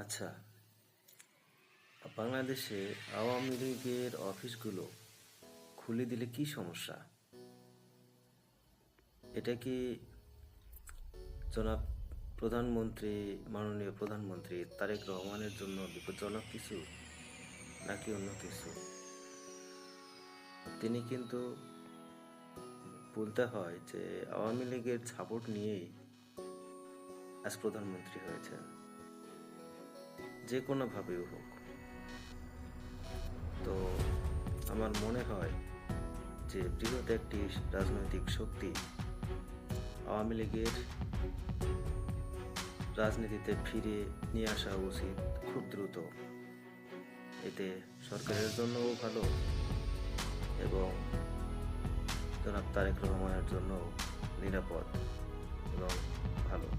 আচ্ছা, বাংলাদেশে আওয়ামী লীগের অফিসগুলো খুলে দিলে কি সমস্যা? এটা কি জনাব প্রধানমন্ত্রী, মাননীয় প্রধানমন্ত্রী তারেক রহমানের জন্য বিপজ্জনক কিছু, নাকি অন্য কিছু? তিনি কিন্তু বলতে হয় যে আওয়ামী লীগের সাপোর্ট নিয়েই আজ প্রধানমন্ত্রী হয়েছেন, যে কোনোভাবেও হোক। তো আমার মনে হয় যে বৃহৎ একটি রাজনৈতিক শক্তি আওয়ামী লীগের রাজনীতিতে ফিরে নিয়ে আসা উচিত খুব দ্রুত। এতে সরকারের জন্যও ভালো এবং জনাব তারেক রহমানের জন্যও নিরাপদ এবং ভালো।